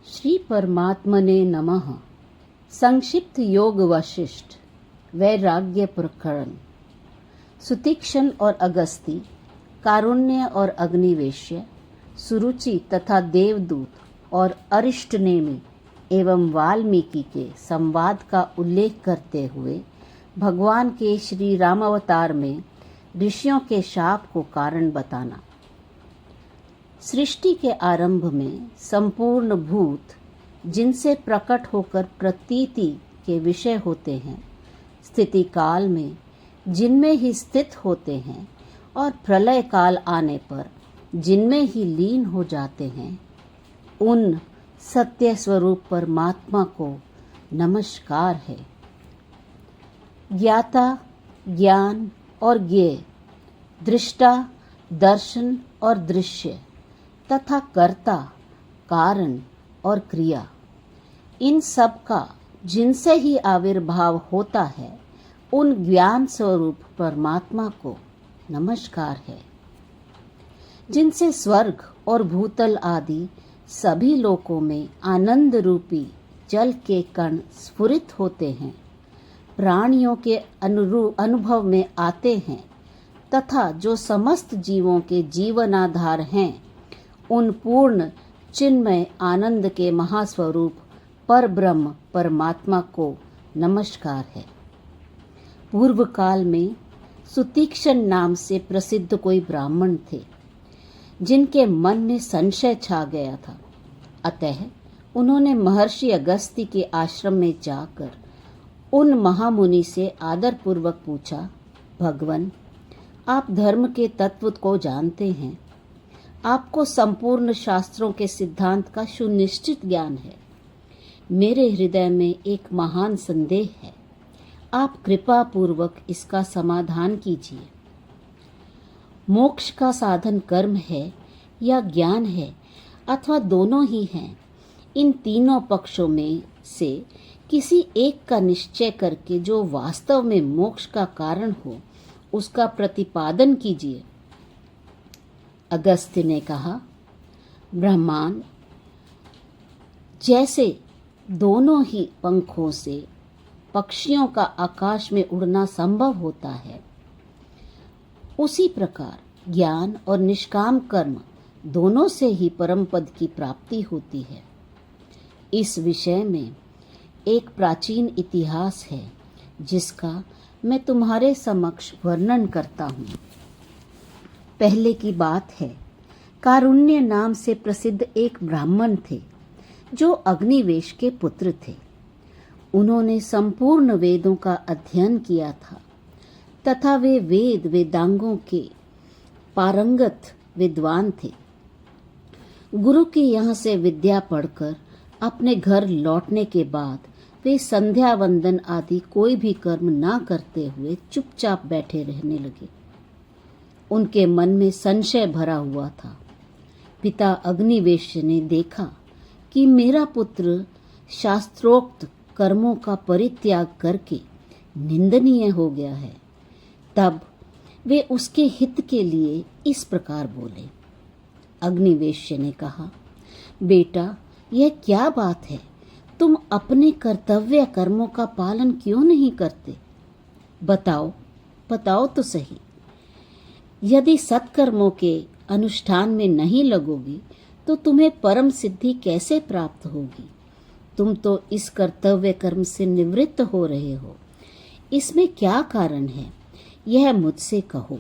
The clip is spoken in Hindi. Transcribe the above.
श्री परमात्मने नमः। संक्षिप्त योग वशिष्ठ वैराग्य प्रकरण। सुतीक्ष्ण और अगस्ती, कारुण्य और अग्निवेश्य, सुरुचि तथा देवदूत और अरिष्टनेमि एवं वाल्मीकि के संवाद का उल्लेख करते हुए भगवान के श्री रामावतार में ऋषियों के शाप को कारण बताना। सृष्टि के आरंभ में संपूर्ण भूत जिनसे प्रकट होकर प्रतीति के विषय होते हैं, स्थिति काल में जिनमें ही स्थित होते हैं और प्रलय काल आने पर जिनमें ही लीन हो जाते हैं, उन सत्य स्वरूप परमात्मा को नमस्कार है। ज्ञाता, ज्ञान और ज्ञेय, दृष्टा, दर्शन और दृश्य तथा कर्ता, कारण और क्रिया, इन सब का जिनसे ही आविर्भाव होता है, उन ज्ञान स्वरूप परमात्मा को नमस्कार है। जिनसे स्वर्ग और भूतल आदि सभी लोकों में आनंद रूपी जल के कण स्फुरित होते हैं, प्राणियों के अनुभव में आते हैं तथा जो समस्त जीवों के जीवनाधार हैं, उन पूर्ण चिन्मय आनंद के महास्वरूप परब्रह्म परमात्मा को नमस्कार है। पूर्व काल में सुतीक्ष्ण नाम से प्रसिद्ध कोई ब्राह्मण थे, जिनके मन में संशय छा गया था। अतः उन्होंने महर्षि अगस्त्य के आश्रम में जाकर उन महामुनि से आदरपूर्वक पूछा, भगवन, आप धर्म के तत्व को जानते हैं, आपको संपूर्ण शास्त्रों के सिद्धांत का सुनिश्चित ज्ञान है। मेरे हृदय में एक महान संदेह है, आप कृपा पूर्वक इसका समाधान कीजिए। मोक्ष का साधन कर्म है या ज्ञान है अथवा दोनों ही हैं, इन तीनों पक्षों में से किसी एक का निश्चय करके जो वास्तव में मोक्ष का कारण हो, उसका प्रतिपादन कीजिए। अगस्त्य ने कहा, ब्रह्मांड जैसे दोनों ही पंखों से पक्षियों का आकाश में उड़ना संभव होता है, उसी प्रकार ज्ञान और निष्काम कर्म दोनों से ही परम पद की प्राप्ति होती है। इस विषय में एक प्राचीन इतिहास है, जिसका मैं तुम्हारे समक्ष वर्णन करता हूँ। पहले की बात है, कारुण्य नाम से प्रसिद्ध एक ब्राह्मण थे, जो अग्निवेश के पुत्र थे। उन्होंने संपूर्ण वेदों का अध्ययन किया था तथा वे वेदांगों के पारंगत विद्वान थे। गुरु के यहाँ से विद्या पढ़कर अपने घर लौटने के बाद वे संध्या वंदन आदि कोई भी कर्म ना करते हुए चुपचाप बैठे रहने लगे। उनके मन में संशय भरा हुआ था। पिता अग्निवेश्य ने देखा कि मेरा पुत्र शास्त्रोक्त कर्मों का परित्याग करके निंदनीय हो गया है। तब वे उसके हित के लिए इस प्रकार बोले। अग्निवेश्य ने कहा, बेटा, यह क्या बात है? तुम अपने कर्तव्य कर्मों का पालन क्यों नहीं करते? बताओ तो सही। यदि सत्कर्मों के अनुष्ठान में नहीं लगोगी तो तुम्हें परम सिद्धि कैसे प्राप्त होगी? तुम तो इस कर्तव्य कर्म से निवृत्त हो रहे हो। इसमें क्या कारण है, यह मुझसे कहो।